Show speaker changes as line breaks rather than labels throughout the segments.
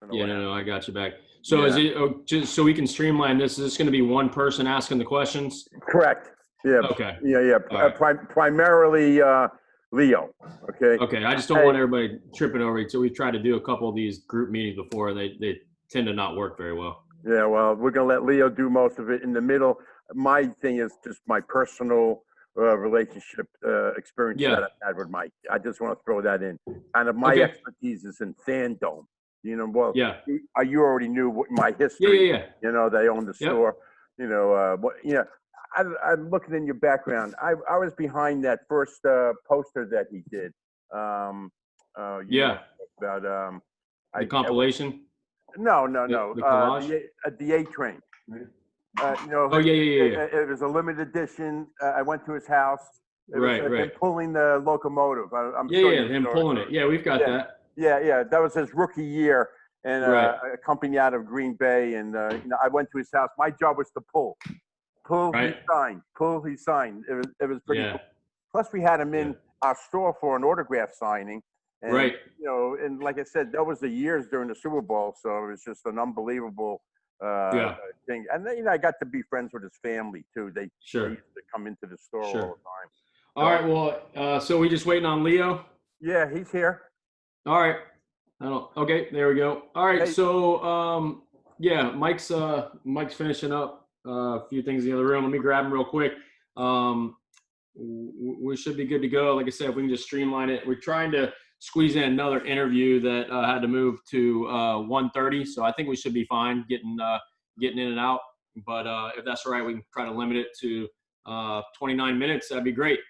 or
Yeah,
whatever.
no, I got you back. So is it just so we can streamline this? Is this going to be one person asking the questions?
Correct. Yeah.
Okay.
Yeah.
All right.
Primarily Leo. Okay.
Okay. I just don't want everybody tripping over it. So we've tried to do a couple of these group meetings before, and they tend to not work very well.
Yeah. Well, we're gonna let Leo do most of it. In the middle, my thing is just my personal relationship experience that I've had with Mike. I just want to throw that in. Kind of my expertise is in fandom. You know, well, you already knew my history.
Yeah.
You know, they owned the store. You know, I'm looking in your background. I was behind that first poster that he did. About
the compilation.
No.
The collage.
The A Train. You know,
yeah.
It was a limited edition. I went to his house. It was him pulling the locomotive. I'm sure
him pulling it. Yeah, we've got that.
Yeah. That was his rookie year, and a company out of Green Bay. And you know, I went to his house. My job was to pull, he signed, he signed. It was pretty cool. Plus, we had him in our store for an autograph signing. And, you know, and like I said, that was the years during the Super Bowl, so it was just an unbelievable thing. And then, you know, I got to be friends with his family too. They used to come into the store all the time.
All right. Well, so we just waiting on Leo.
Yeah, he's here.
All right. Okay, there we go. All right. Hey. So, Mike's finishing up a few things in the other room. Let me grab him real quick. We should be good to go. Like I said, if we can just streamline it. We're trying to squeeze in another interview that had to move to 1:30. So I think we should be fine getting in and out. But if that's all right, we can try to limit it to 29 minutes. That'd be great.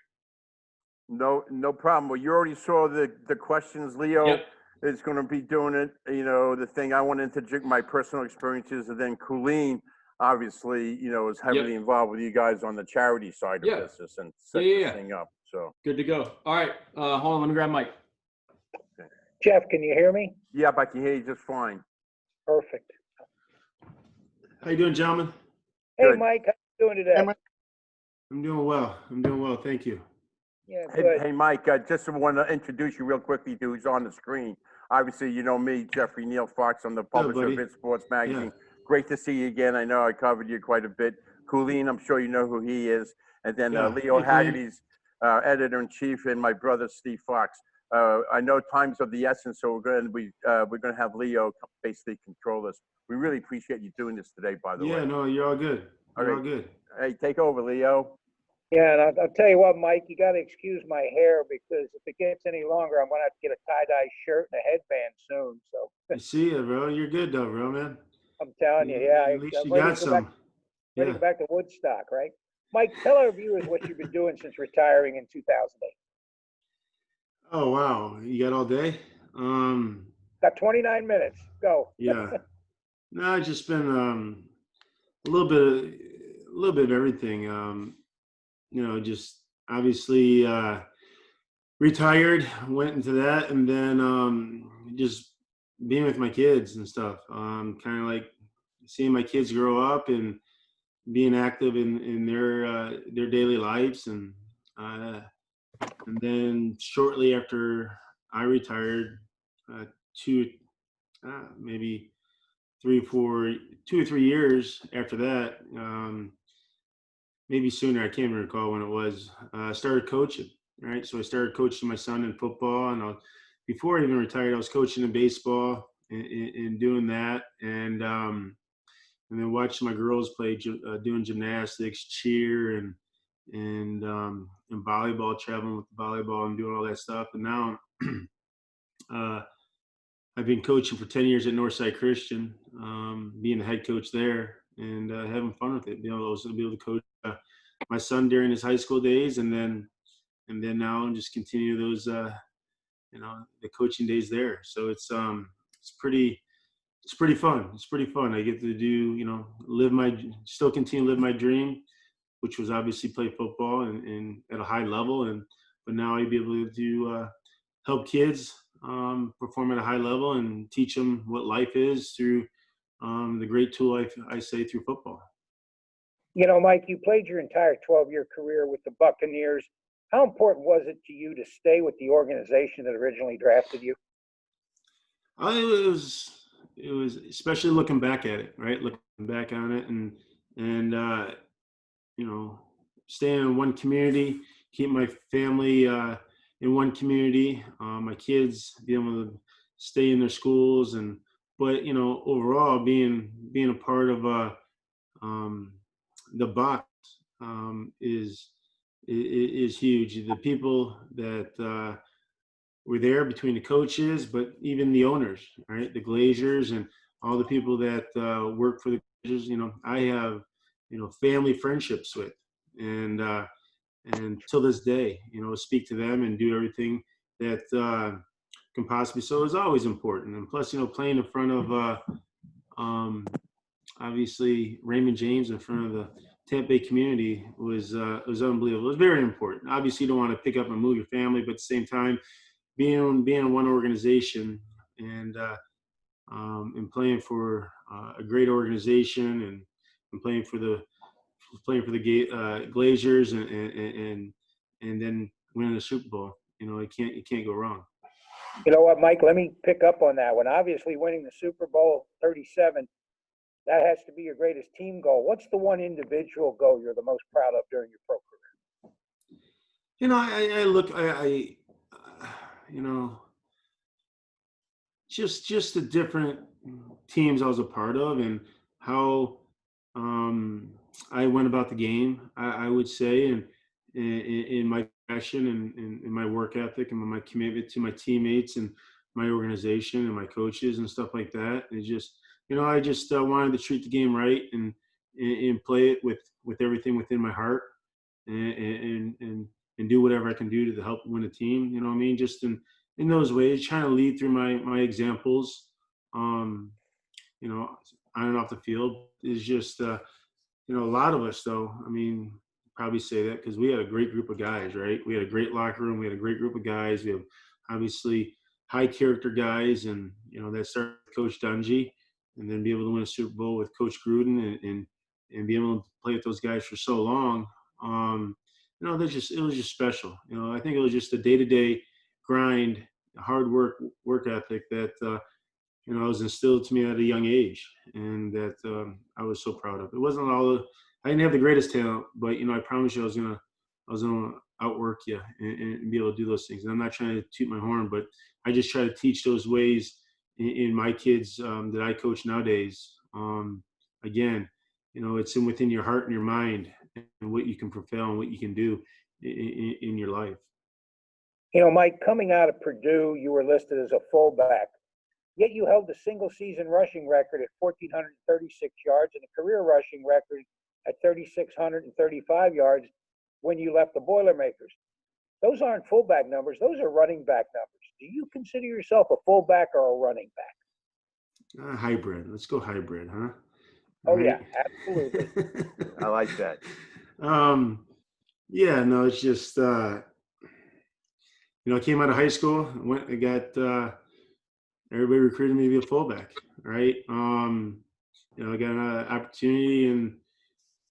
No problem. Well, you already saw the questions, Leo. Is going to be doing it. You know, the thing I want to interject my personal experiences, and then Colleen, obviously, you know, is heavily involved with you guys on the charity side of business and setting this thing up. So
good to go. All right, hold on. Let me grab Mike.
Okay. Jeff, can you hear me?
Yeah, I can hear you just fine.
Perfect.
How you doing, gentlemen?
Hey, good. Mike, how you doing today?
I'm doing well. Thank you.
Yeah, good.
Hey, Mike, just want to introduce you real quickly to who's on the screen. Obviously, you know me, Jeffrey Neal Fox. I'm the publisher of It Sports Magazine. Yeah. Great to see you again. I know I covered you quite a bit. Colleen, I'm sure you know who he is. And then Leo Haggerty's editor-in-chief, and my brother, Steve Fox. I know time's of the essence, so we're going to have Leo basically control this. We really appreciate you doing this today, by the way.
Yeah, no, you're all good. All good.
Hey, take over, Leo.
Yeah, and I'll tell you what, Mike, you got to excuse my hair, because if it gets any longer, I'm going to have to get a tie-dye shirt and a headband soon. So.
I see you, bro. You're good, though, bro, man.
I'm telling you,
At least you got some.
Ready to go back to Woodstock, right? Mike, tell our viewers what you've been doing since retiring in 2008.
Oh, wow. You got all day?
Got 29 minutes. Go.
Yeah. No, I've just been a little bit of everything. You know, just obviously retired, went into that, and then just being with my kids and stuff. Kind of like seeing my kids grow up and being active in their daily lives, and then shortly after I retired, maybe 2 or 3 years after that, maybe sooner, I can't even recall when it was, I started coaching, right? So I started coaching my son in football, and before I even retired, I was coaching in baseball and doing that, and then watching my girls play, doing gymnastics, cheer, and volleyball, traveling with volleyball and doing all that stuff. And now I've been coaching for 10 years at Northside Christian, being the head coach there, and having fun with it. Being able to coach my son during his high school days, and then now just continue those the coaching days there. So it's pretty fun. It's pretty fun. I get to do, still continue to live my dream, which was obviously play football and at a high level, but now I'd be able to help kids perform at a high level and teach them what life is through the great tool I say through football.
You know, Mike, you played your entire 12-year career with the Buccaneers. How important was it to you to stay with the organization that originally drafted you?
It it was, especially looking back at it, right? Looking back on it, and you know, staying in one community, keep my family in one community, my kids being able to stay in their schools, but you know, overall being a part of um, the Bucs is huge. The people that were there between the coaches, but even the owners, right? The Glaziers and all the people that work for the Glaziers. You know, I have, you know, family friendships with, and till this day, you know, speak to them and do everything that can possibly. So it's always important. And plus, you know, playing in front of obviously Raymond James, in front of the Tampa Bay community was unbelievable. It was very important. Obviously, you don't want to pick up and move your family, but at the same time, being in one organization and playing for a great organization and playing for the Glaziers and then winning the Super Bowl. You know, you can't go wrong.
You know what, Mike? Let me pick up on that one. Obviously, winning the Super Bowl 37, that has to be your greatest team goal. What's the one individual goal you're the most proud of during your pro career?
You know, I look, you know, just the different teams I was a part of and how I went about the game. I would say, and in my passion and in my work ethic and my commitment to my teammates and my organization and my coaches and stuff like that. And just, you know, I just wanted to treat the game right and play it with everything within my heart and do whatever I can do to help win a team. You know what I mean? Just in those ways, trying to lead through my examples, you know, on and off the field is just, you know, a lot of us though, I mean, probably say that because we had a great group of guys, right? We had a great locker room. We had a great group of guys. We have obviously high character guys, and, you know, that started with Coach Dungy, and then be able to win a Super Bowl with Coach Gruden and be able to play with those guys for so long. You know, it was just special. You know, I think it was just a day-to-day grind, hard work ethic that, you know, was instilled to me at a young age, and that I was so proud of. It wasn't I didn't have the greatest talent, but, you know, I promise you I was gonna outwork you and be able to do those things. And I'm not trying to toot my horn, but I just try to teach those ways in my kids that I coach nowadays. Again, you know, it's within your heart and your mind and what you can propel and what you can do in your life.
You know, Mike, coming out of Purdue, you were listed as a fullback. Yet you held the single-season rushing record at 1,436 yards and a career rushing record at 3,635 yards when you left the Boilermakers. Those aren't fullback numbers. Those are running back numbers. Do you consider yourself a fullback or a running back?
Hybrid. Let's go hybrid, huh?
Oh, right? Yeah, absolutely.
I like that.
Yeah, no, it's just, you know, I came out of high school, I got everybody recruited me to be a fullback, right? You know, I got an opportunity in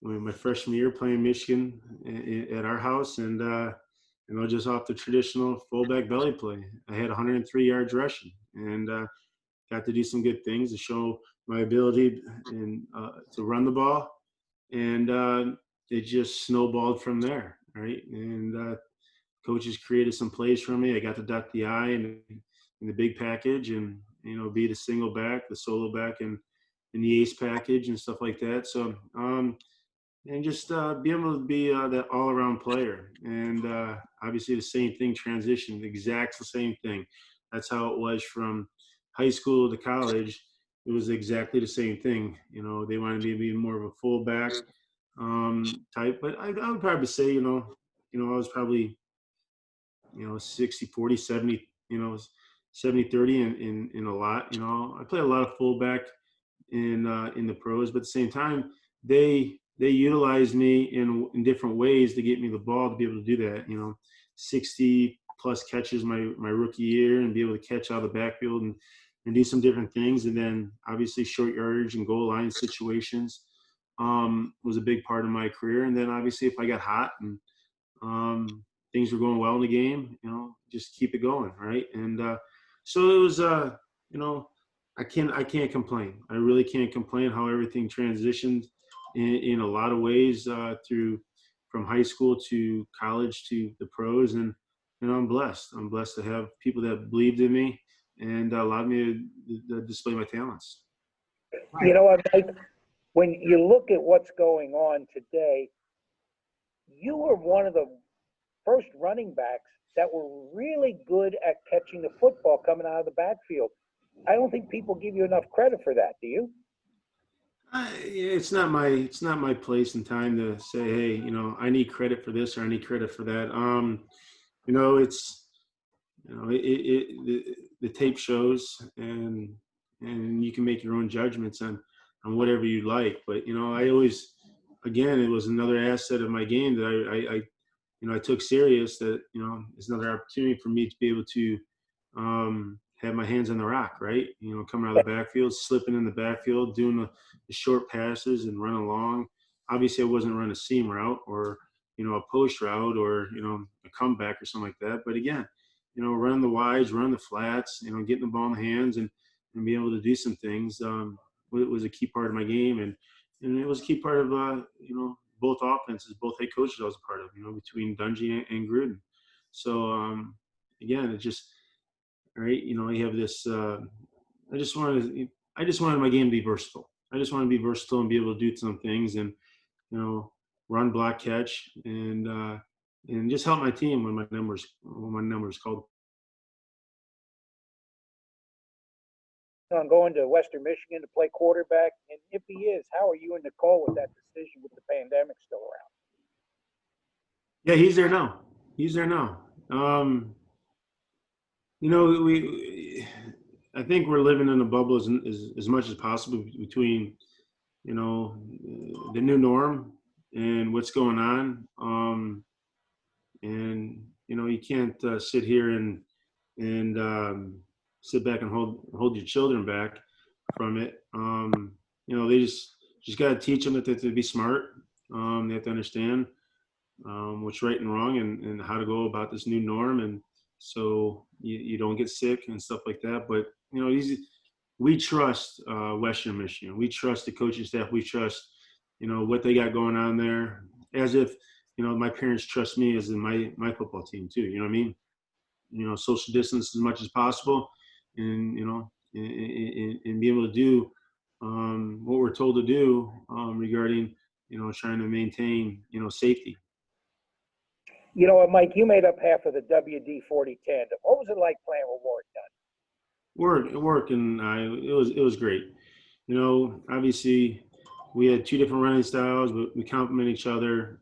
my freshman year playing Michigan at our house, and you know, just off the traditional fullback belly play. I had 103 yards rushing, and got to do some good things to show my ability and to run the ball, and it just snowballed from there, right? And coaches created some plays for me. I got to dot the I in the big package, and, you know, be the single back, the solo back, and the ace package and stuff like that. So and just be able to be that all-around player. And obviously the same thing transitioned, exact the same thing. That's how it was from high school to college. It was exactly the same thing. You know, they wanted me to be more of a fullback type, but I would probably say, you know, I was probably, you know, 60, 40, 70, you know, 70, 30 in a lot. You know, I played a lot of fullback in the pros, but at the same time, they utilized me in different ways to get me the ball to be able to do that. You know, 60 plus catches my rookie year, and be able to catch out of the backfield and do some different things. And then obviously short yardage and goal line situations was a big part of my career. And then obviously if I got hot and things were going well in the game, you know, just keep it going, right? And so it was, you know, I can't complain. I really can't complain how everything transitioned in a lot of ways through from high school to college to the pros, and I'm blessed. I'm blessed to have people that believed in me and allowed me to display my talents.
You know what, Mike? When you look at what's going on today, you were one of the first running backs that were really good at catching the football coming out of the backfield. I don't think people give you enough credit for that. Do you?
It's not my place and time to say, hey, I need credit for this or I need credit for that. It's the tape shows, and you can make your own judgments on whatever you like. But I always, again, it was another asset of my game that I took serious. That it's another opportunity for me to be able to have my hands on the rock, right? Coming out of the backfield, slipping in the backfield, doing the short passes and running along. Obviously, I wasn't running a seam route or a post route or a comeback or something like that. But again, running the wides, running the flats, getting the ball in the hands and being able to do some things was a key part of my game, and it was a key part of both offenses, both head coaches I was a part of, between Dungy and Gruden. So again, it just right, you have this. I just wanted my game to be versatile. I just wanted to be versatile and be able to do some things and run, block, catch, and just help my team when my numbers called.
On going to Western Michigan to play quarterback, and if he is, how are you and Nicole with that decision with the pandemic still around?
Yeah, he's there now. I think we're living in a bubble as much as possible between the new norm and what's going on. And you can't sit here and sit back and hold your children back from it. They just got to teach them that they have to be smart. They have to understand what's right and wrong and how to go about this new norm, and so you don't get sick and stuff like that. But we trust Western Michigan. We trust the coaching staff. We trust what they got going on there, as if my parents trust me as in my football team too. You know what I mean? Social distance as much as possible, and and be able to do what we're told to do regarding trying to maintain safety.
You know what, Mike? You made up half of the WD-40 tandem. What was it like playing with Ward Dunn?
Work, and it was great. Obviously, we had two different running styles, but we complement each other.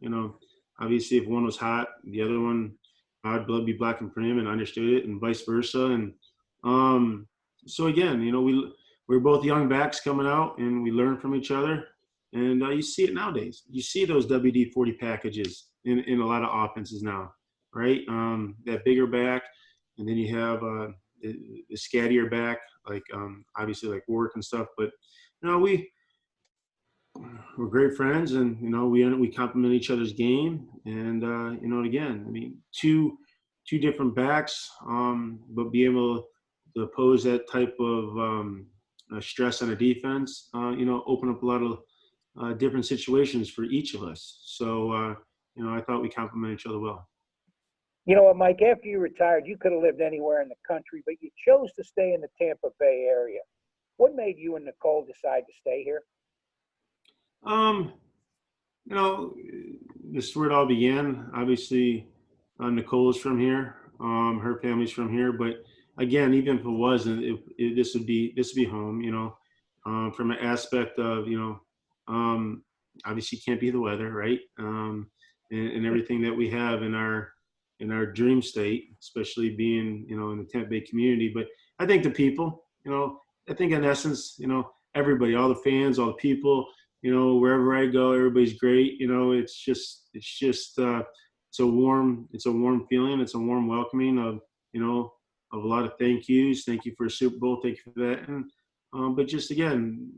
Obviously, if one was hot, the other one, I'd be blocking for him and understood it, and vice versa. And so again, we were both young backs coming out, and we learned from each other. And you see it nowadays. You see those WD-40 packages in a lot of offenses now, right? That bigger back, and then you have the scattier back, like obviously like work and stuff. But we're great friends, and we complement each other's game. And again, I mean, two different backs, but be able to pose that type of stress on a defense, open up a lot of different situations for each of us. So, I thought we complement each other well.
You know what, Mike? After you retired, you could have lived anywhere in the country, but you chose to stay in the Tampa Bay area. What made you and Nicole decide to stay here?
This is where it all began. Obviously, Nicole is from here. Her family's from here. But again, even if it wasn't, this would be home. From an aspect of obviously can't be the weather, right? And everything that we have in our dream state, especially being in the Tampa Bay community. But I think the people, I think in essence, everybody, all the fans, all the people, wherever I go, everybody's great. It's a warm feeling. It's a warm welcoming of a lot of thank yous. Thank you for a Super Bowl. Thank you for that. And but just again,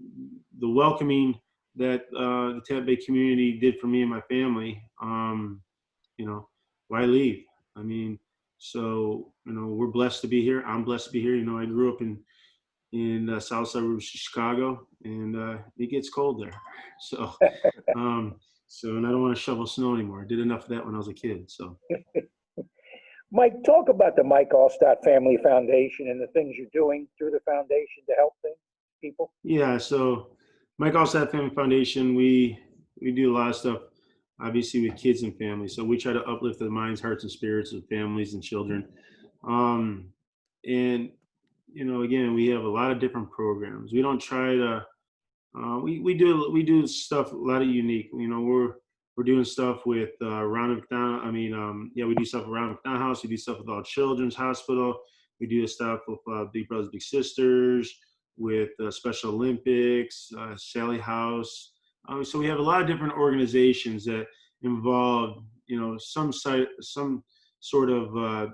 the welcoming that the Tampa Bay community did for me and my family. Why leave? I mean, so we're blessed to be here. I'm blessed to be here. I grew up in in south suburbs of Chicago, and it gets cold there. So, and I don't want to shovel snow anymore. I did enough of that when I was a kid. So,
Mike, talk about the Mike Alstott Family Foundation and the things you're doing through the foundation to help people.
Yeah, so Mike Alstott Family Foundation, we do a lot of stuff, obviously, with kids and families. So we try to uplift the minds, hearts, and spirits of families and children. And again, we have a lot of different programs. We don't try to. We do stuff a lot of unique. We're doing stuff with Ronald McDonald. We do stuff with Ronald McDonald House. We do stuff with All Children's Hospital. We do stuff with Big Brothers Big Sisters, with Special Olympics, Sally House. So we have a lot of different organizations that involve some sort of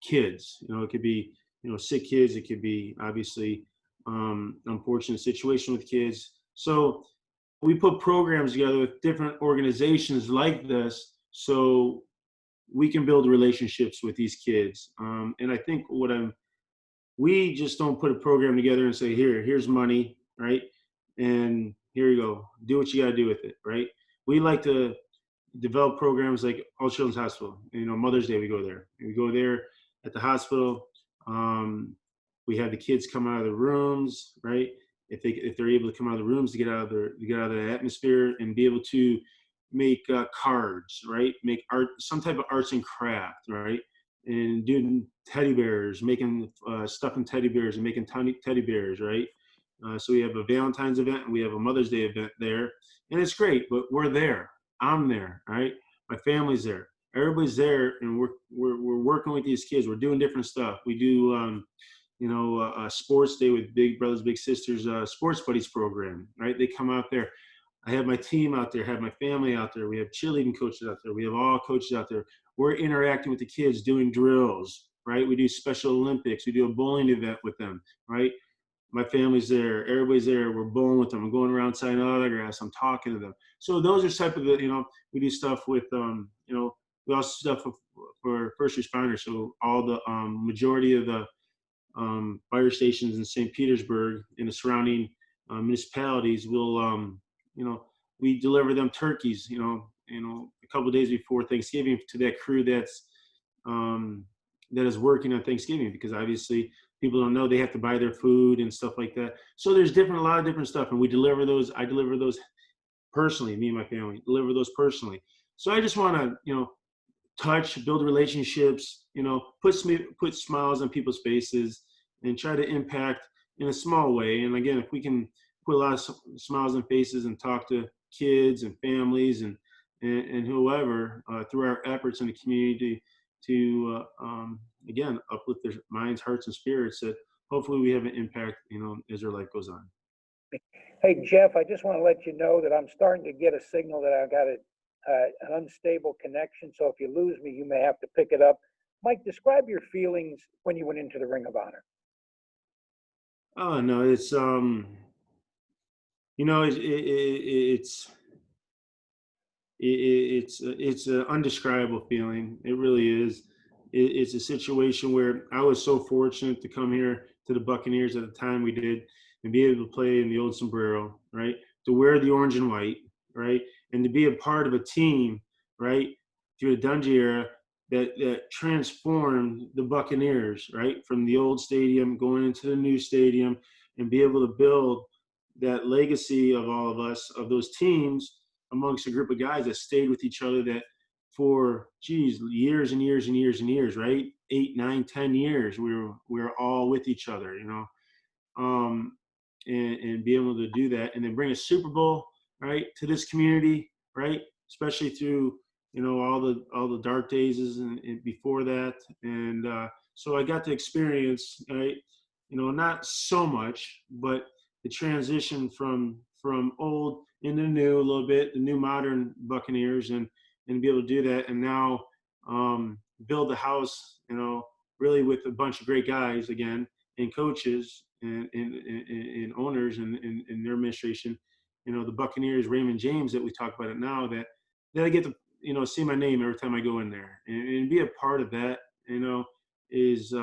kids. It could be sick kids. It could be obviously unfortunate situation with kids. So we put programs together with different organizations like this so we can build relationships with these kids. And I think we just don't put a program together and say, here's money, right? And here you go, do what you got to do with it, right? We like to develop programs like All Children's Hospital. Mother's Day, we go there. We go there at the hospital. We have the kids come out of the rooms, right? If they're able to come out of the rooms to get out of the atmosphere and be able to make cards, right? Make art, some type of arts and craft, right? And doing teddy bears, making stuffing teddy bears and making tiny teddy bears, right? So we have a Valentine's event and we have a Mother's Day event there, and it's great. But we're there. I'm there, right? My family's there. Everybody's there, and we're working with these kids. We're doing different stuff. We do a sports day with Big Brothers Big Sisters Sports Buddies program, right? They come out there. I have my team out there, have my family out there. We have cheerleading coaches out there. We have all coaches out there. We're interacting with the kids, doing drills, right? We do Special Olympics. We do a bowling event with them, right? My family's there. Everybody's there. We're bowling with them. I'm going around signing autographs. I'm talking to them. So those are type of we do stuff with, we also stuff for first responders. So all the majority of the fire stations in St. Petersburg and the surrounding municipalities will, we deliver them turkeys, a couple of days before Thanksgiving to that crew that is working on Thanksgiving, because obviously people don't know they have to buy their food and stuff like that. So there's a lot of different stuff, and we deliver those. I deliver those personally. Me and my family deliver those personally. So I just want to, touch, build relationships, put smiles on people's faces, and try to impact in a small way. And again, if we can put a lot of smiles on faces and talk to kids and families and whoever through our efforts in the community to again uplift their minds, hearts, and spirits, that hopefully we have an impact as their life goes on.
Hey Jeff, I just want to let you know that I'm starting to get a signal that I've got an unstable connection, so if you lose me you may have to pick it up. Mike, describe your feelings when you went into the Ring of Honor.
Oh no, it's it's an undescribable feeling. It really is. It's a situation where I was so fortunate to come here to the Buccaneers at the time we did, and be able to play in the old sombrero, right? To wear the orange and white, right? And to be a part of a team, right, through the Dungy era that transformed the Buccaneers, right, from the old stadium going into the new stadium, and be able to build that legacy of all of us, of those teams, amongst a group of guys that stayed with each other that for years and years and years and years, right? 8, 9, 10 years, we were all with each other, and be able to do that, and then bring a Super Bowl, right, to this community, right? Especially through, all the dark days and before that. And so I got to experience, right, not so much, but the transition from old into new a little bit, the new modern Buccaneers, and be able to do that. And now build a house, really with a bunch of great guys again, and coaches and owners and their administration, the Buccaneers, Raymond James, that we talk about it now, that I get to, see my name every time I go in there, and be a part of that, is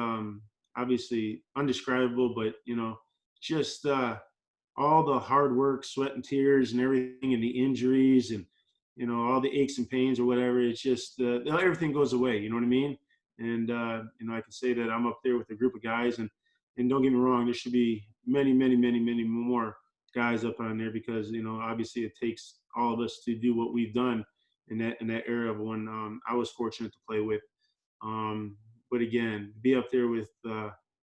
obviously undescribable, but, just all the hard work, sweat and tears and everything, and the injuries and, all the aches and pains or whatever. It's just everything goes away. You know what I mean? And, I can say that I'm up there with a group of guys, and don't get me wrong, there should be many, many, many, many more guys up on there, because, obviously it takes all of us to do what we've done in that era of when I was fortunate to play with. But again, be up there with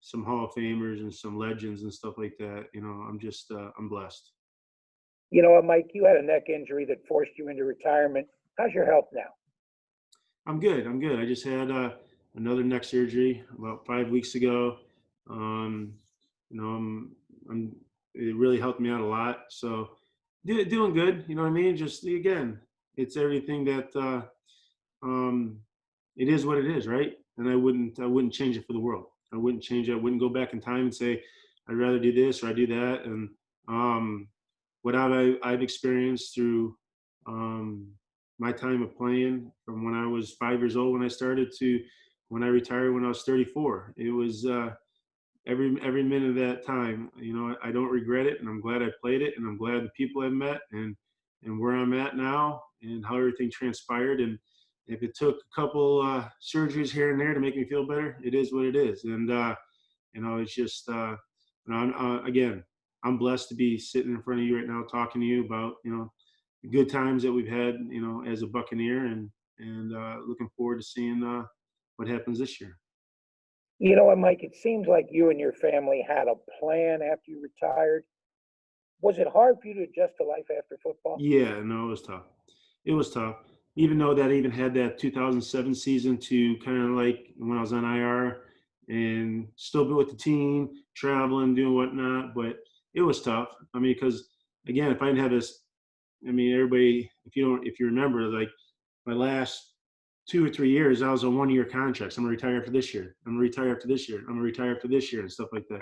some Hall of Famers and some legends and stuff like that. I'm blessed.
You know what, Mike, you had a neck injury that forced you into retirement. How's your health now?
I'm good. I just had another neck surgery about 5 weeks ago. It really helped me out a lot. So doing good. You know what I mean? Just again, it's everything that it is what it is, right? And I wouldn't change it for the world. I wouldn't change it. I wouldn't go back in time and say I'd rather do this or I do that. And what I've experienced through my time of playing, from when I was 5 years old when I started to when I retired when I was 34, it was every minute of that time. I don't regret it, and I'm glad I played it, and I'm glad the people I've met and where I'm at now and how everything transpired. And if it took a couple surgeries here and there to make me feel better, it is what it is. And it's just again, I'm blessed to be sitting in front of you right now talking to you about the good times that we've had as a Buccaneer, and looking forward to seeing what happens this year.
You know what, Mike, it seems like you and your family had a plan after you retired. Was it hard for you to adjust to life after football?
Yeah, no, it was tough. It was tough. Even though that even had that 2007 season to kind of like when I was on IR and still be with the team, traveling, doing whatnot, but it was tough. I mean, because again, if I didn't have this, I mean, everybody, if you remember, like my last 2 or 3 years, I was on 1-year contracts. I'm gonna retire after this year. I'm gonna retire after this year. I'm gonna retire after this year, and stuff like that.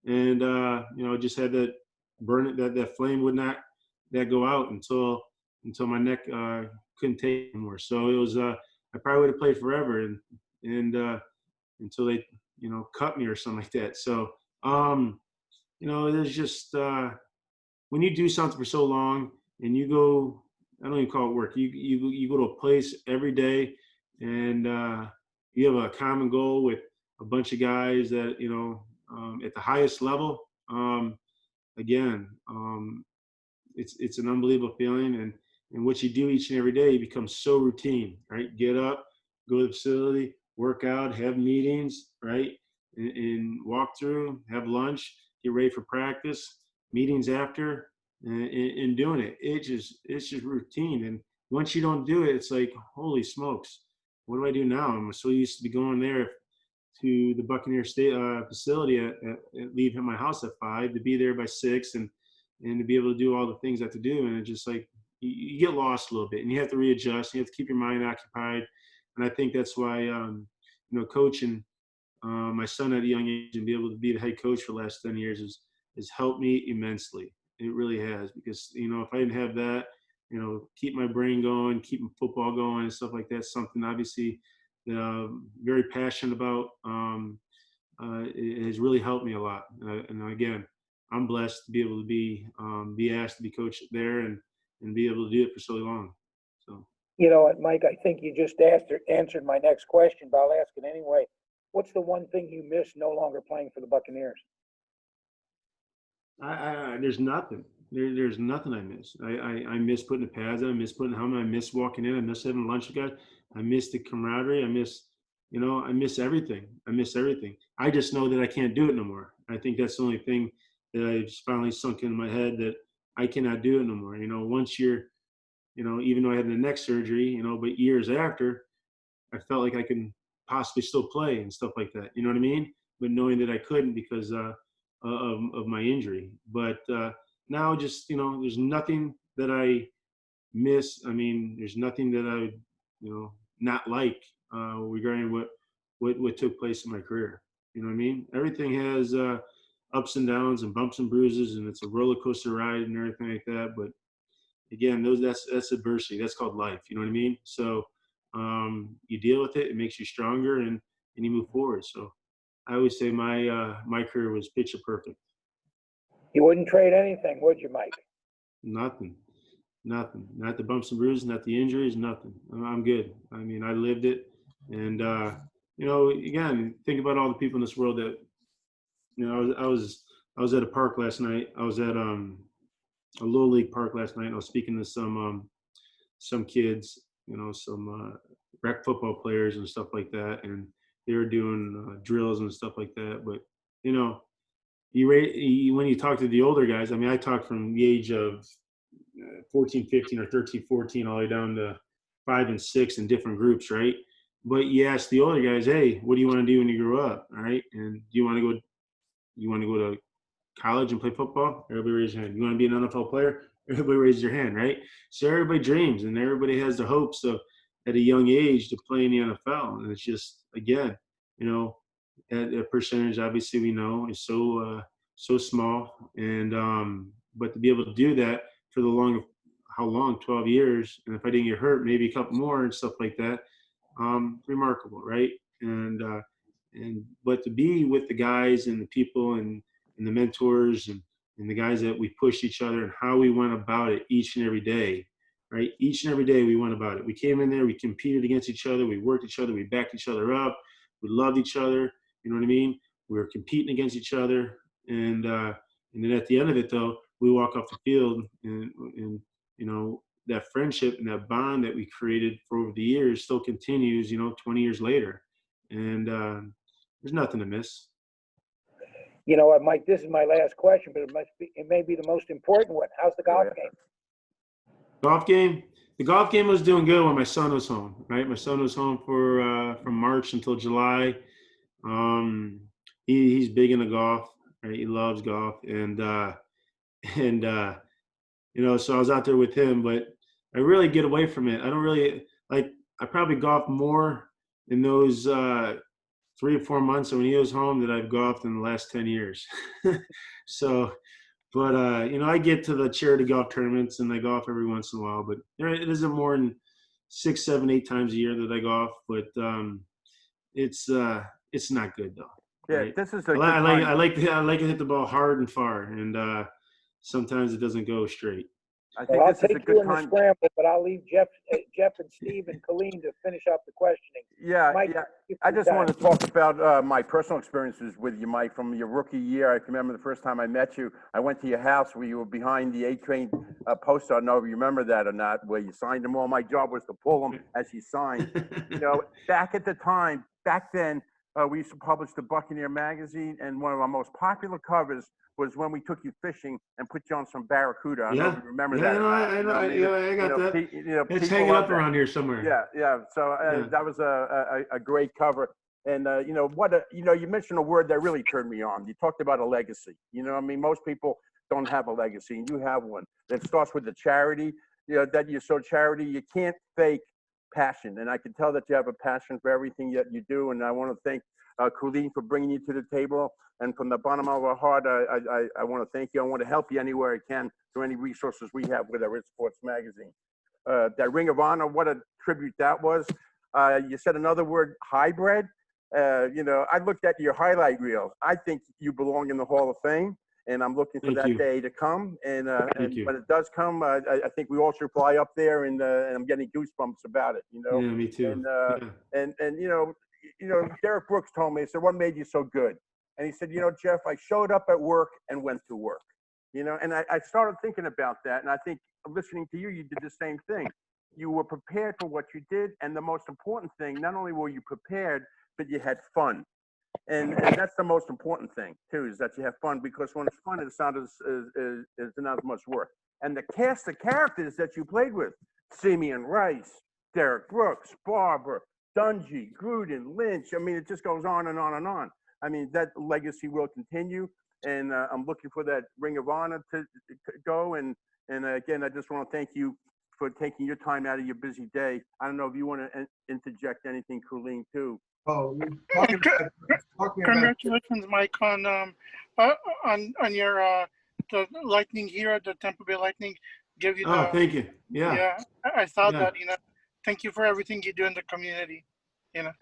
And just had that burn it, that flame would not go out until my neck couldn't take it anymore. So it was I probably would have played forever, and until they cut me or something like that. So there's just when you do something for so long and you go, I don't even call it work. You go to a place every day, and you have a common goal with a bunch of guys that at the highest level. It's an unbelievable feeling, and what you do each and every day becomes so routine, right? Get up, go to the facility, work out, have meetings, right? And walk through, have lunch, get ready for practice, meetings after, and doing it. It's just routine. And once you don't do it, it's like, holy smokes, what do I do now? I'm so used to be going there to the Buccaneer State facility at leave my house at 5 to be there by 6, and to be able to do all the things I have to do. And it's just like you get lost a little bit, and you have to readjust. You have to keep your mind occupied. And I think that's why coaching my son at a young age and be able to be the head coach for the last 10 years has helped me immensely. It really has, because if I didn't have that, keep my brain going, keep football going and stuff like that, something obviously that I'm very passionate about. It has really helped me a lot. And again, I'm blessed to be able to be asked to be coached there, and be able to do it for so long. So.
You know what, Mike, I think you just answered my next question, but I'll ask it anyway. What's the one thing you miss no longer playing for the Buccaneers?
There's nothing. There's nothing I miss. I miss putting the pads on. I miss putting the helmet. I miss walking in. I miss having lunch with guys. I miss the camaraderie. I miss everything. I miss everything. I just know that I can't do it no more. I think that's the only thing that I just finally sunk into my head, that I cannot do it no more. Once you're, even though I had the neck surgery, but years after, I felt like I can possibly still play and stuff like that. You know what I mean? But knowing that I couldn't because of my injury. But now just, there's nothing that I miss. I mean, there's nothing that I would, not like regarding what took place in my career. You know what I mean? Everything has ups and downs and bumps and bruises, and it's a roller coaster ride and everything like that. But again, that's adversity. That's called life. You know what I mean? So you deal with it. It makes you stronger, and you move forward. So I would say my career was picture perfect.
You wouldn't trade anything, would you, Mike?
Nothing. Not the bumps and bruises, not the injuries, nothing. I'm good. I mean, I lived it. And, again, think about all the people in this world that, I was at a park last night. I was at a little league park last night. And I was speaking to some kids, some rec football players and stuff like that. And they were doing drills and stuff like that. But, when you talk to the older guys, I mean, I talked from the age of 14, 15 or 13, 14, all the way down to 5 and 6 in different groups, right? But you ask the older guys, hey, what do you want to do when you grow up, all right? And do you want to go to college and play football? Everybody raise your hand. You want to be an NFL player? Everybody raise your hand, right? So everybody dreams and everybody has the hopes of at a young age to play in the NFL. And it's just, again, that percentage, obviously, we know is so small. And but to be able to do that for how long, 12 years, and if I didn't get hurt, maybe a couple more and stuff like that, remarkable, right? But to be with the guys and the people and the mentors and the guys that we pushed each other and how we went about it each and every day, right? Each and every day we went about it. We came in there, we competed against each other, we worked each other, we backed each other up, we loved each other, you know what I mean? We were competing against each other. And then at the end of it, though, we walk off the field and that friendship and that bond that we created for over the years still continues, 20 years later. And there's nothing to miss.
You know what, Mike, this is my last question, but it may be the most important one. How's the golf game?
The golf game was doing good when my son was home, right? My son was home from March until July. He's big into golf, right? He loves golf. So I was out there with him, but I really get away from it. I don't really I probably golf more in those 3 or 4 months when he was home than I've golfed in the last 10 years. I get to the charity golf tournaments and I golf every once in a while, but it isn't more than 6, 7, 8 times a year that I golf, but it's not good though.
Yeah,
right?
this is
I like to hit the ball hard and far, and sometimes it doesn't go straight.
I think
I'll
this is
take
a good
you in the
time.
scramble, but I'll leave Jeff and Steve and Colleen to finish up the questioning.
Yeah,
Mike,
I just want to talk about my personal experiences with you, Mike, from your rookie year. I can remember the first time I met you. I went to your house where you were behind the A-Train poster. I don't know if you remember that or not, where you signed them all. My job was to pull them as you signed. Back then, we used to publish the Buccaneer magazine, and one of our most popular covers was when we took you fishing and put you on some barracuda. I don't know if you remember that.
I got that. It's hanging up around here somewhere.
Yeah. So that was a great cover. And you mentioned a word that really turned me on. You talked about a legacy. Most people don't have a legacy, and you have one. It starts with the charity. That you show charity. You can't fake passion, and I can tell that you have a passion for everything that you do. And I want to thank Colleen for bringing you to the table. And from the bottom of our heart, I want to thank you. I want to help you anywhere I can through any resources we have with our It's Sports magazine. That Ring of Honor, what a tribute that was. You said another word, hybrid. I looked at your highlight reel. I think you belong in the Hall of Fame, and I'm looking for that day to come. And when it does come, I think we all should fly up there, and I'm getting goosebumps about it.
Yeah, me too.
And Derek Brooks told me, he said, "What made you so good?" And he said, "Jeff, I showed up at work and went to work." And I started thinking about that, and I think listening to you, you did the same thing. You were prepared for what you did, and the most important thing, not only were you prepared, but you had fun. And that's the most important thing too, is that you have fun, because when it's fun, it's not as much work. And the cast of characters that you played with, Simeon Rice, Derek Brooks, Barber, Dungy, Gruden, Lynch. It just goes on and on and on. That legacy will continue, and I'm looking for that Ring of Honor to go. And again, I just want to thank you for taking your time out of your busy day. I don't know if you want to interject anything, Colleen, too.
Oh, congratulations, Mike, on your the Lightning here, the Tampa Bay Lightning. Give you
thank you. Yeah,
I thought that. Thank you for everything you do in the community.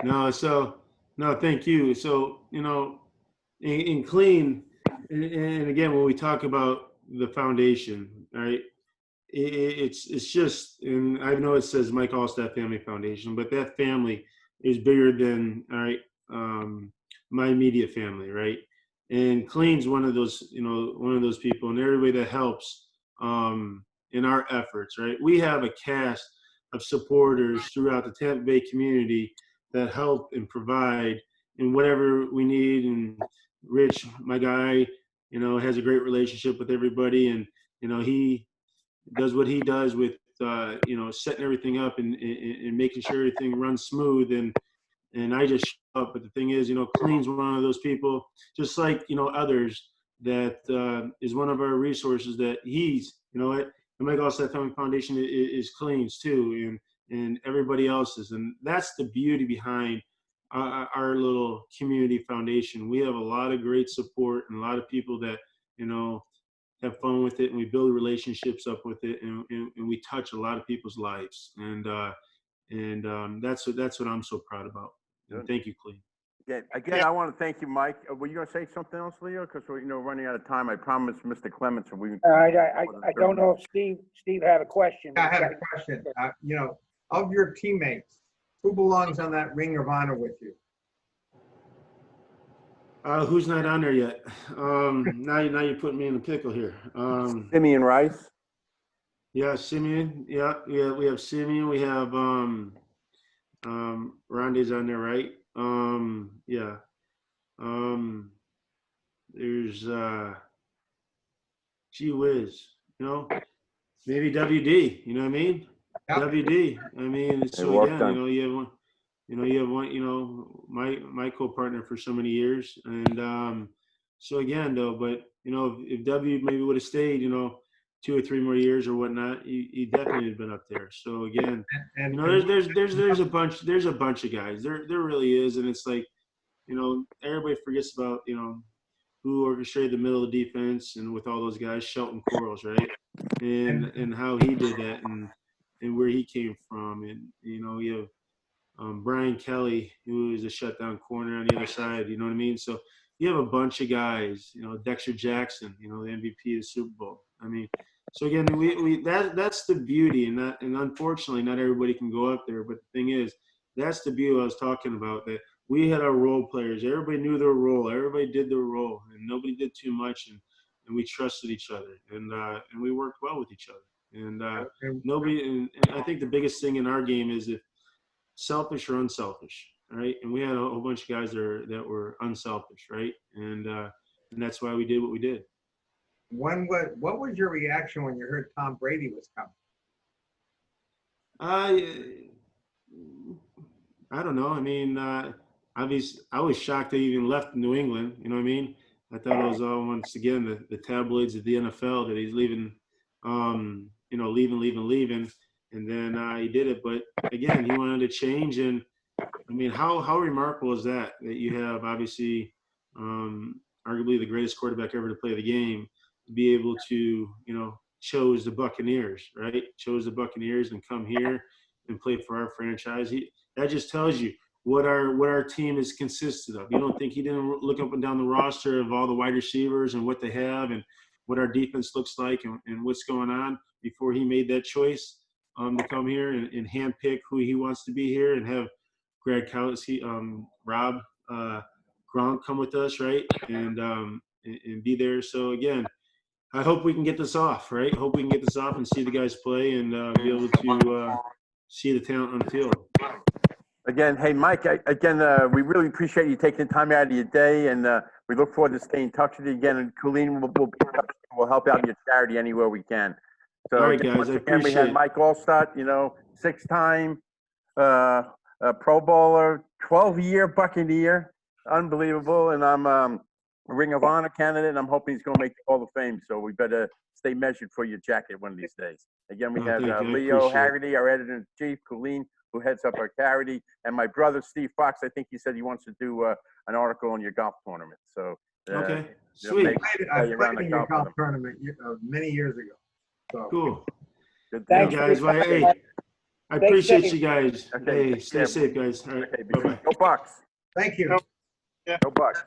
No, so No, thank you. So, in clean, and again, when we talk about the foundation, right? It's just, and I know it says Mike Alstott Family Foundation, but that family is bigger than, all right, my immediate family, right? And Clean's one of those, one of those people, and everybody that helps in our efforts, right? We have a cast of supporters throughout the Tampa Bay community that help and provide in whatever we need. And Rich, my guy, has a great relationship with everybody, and he does what he does with setting everything up and making sure everything runs smooth, and I just show up. But the thing is, Clean's one of those people, just like others, that is one of our resources. That he's, what the Mike Alstott Family Foundation is Clean's too, and everybody else's, and that's the beauty behind our little community foundation. We have a lot of great support and a lot of people that have fun with it, and we build relationships up with it, and we touch a lot of people's lives, and that's what I'm so proud about. And thank you, Cleve.
Again, I want to thank you, Mike. Were you going to say something else, Leo? Because we're running out of time. I promised Mr. Clements.
I don't know if Steve had a question.
I had a question. Of your teammates, who belongs on that Ring of Honor with you?
Who's not on there yet? Now you're putting me in a pickle here.
Simeon Rice.
Yeah, Simeon. Yeah, we have Simeon. We have Ronde's on there, right? Yeah. There's gee whiz, maybe WD. You know what I mean? Yep. WD. I mean, so again, you have one. You have one, my co-partner for so many years. And so again, though, but, if W maybe would have stayed, 2 or 3 more years or whatnot, he definitely had been up there. So again, there's a bunch of guys. There really is. And it's like, everybody forgets about, who orchestrated the middle of the defense, and with all those guys, Shelton Quarles, right? And how he did that, and where he came from. And, you have Brian Kelly, who is a shutdown corner on the other side, you know what I mean? So you have a bunch of guys, Dexter Jackson, the MVP of the Super Bowl. I mean, so again, that's the beauty, and unfortunately not everybody can go up there. But the thing is, that's the beauty I was talking about, that we had our role players. Everybody knew their role. Everybody did their role, and nobody did too much, and we trusted each other, and we worked well with each other. And and I think the biggest thing in our game is if selfish or unselfish, right? And we had a whole bunch of guys that were unselfish, right? And that's why we did what we did.
What was your reaction when you heard Tom Brady was coming?
I don't know. I mean, I was shocked that he even left New England. You know what I mean? I thought it was once again the tabloids of the NFL that he's leaving, leaving. And then he did it. But again, he wanted to change. And I mean, how remarkable is that you have, obviously, arguably the greatest quarterback ever to play the game, to be able to, chose the Buccaneers, right? Chose the Buccaneers and come here and play for our franchise. That just tells you what our team is consisted of. You don't think he didn't look up and down the roster of all the wide receivers and what they have and what our defense looks like and what's going on before he made that choice to come here and handpick who he wants to be here and have Greg Kowalski, Rob Gronk come with us, right? And be there. So again, I hope we can get this off, right? Hope we can get this off and see the guys play and be able to see the talent on the field.
Again, hey, Mike, we really appreciate you taking the time out of your day, and we look forward to staying in touch with you again. And Colleen will be in touch. We'll help out in your charity anywhere we can. So,
all right, guys, I appreciate
we had Mike Alstott, 6-time Pro Bowler, 12-year Buccaneer, unbelievable. And I'm a Ring of Honor candidate, and I'm hoping he's going to make the Hall of Fame. So we better stay measured for your jacket one of these days. Again, we have Leo Haggerty, our editor-in-chief, Colleen, who heads up our charity, and my brother, Steve Fox. I think he said he wants to do an article on your golf tournament. So
okay, sweet.
I played in your golf tournament many years ago. So.
Cool.
Good.
Thanks,
guys. Well, hey, I appreciate you guys. Okay, hey, stay safe, guys. All right,
okay,
bye-bye.
Go Bucks.
Thank you.
Nope. Yeah.
Go Bucks.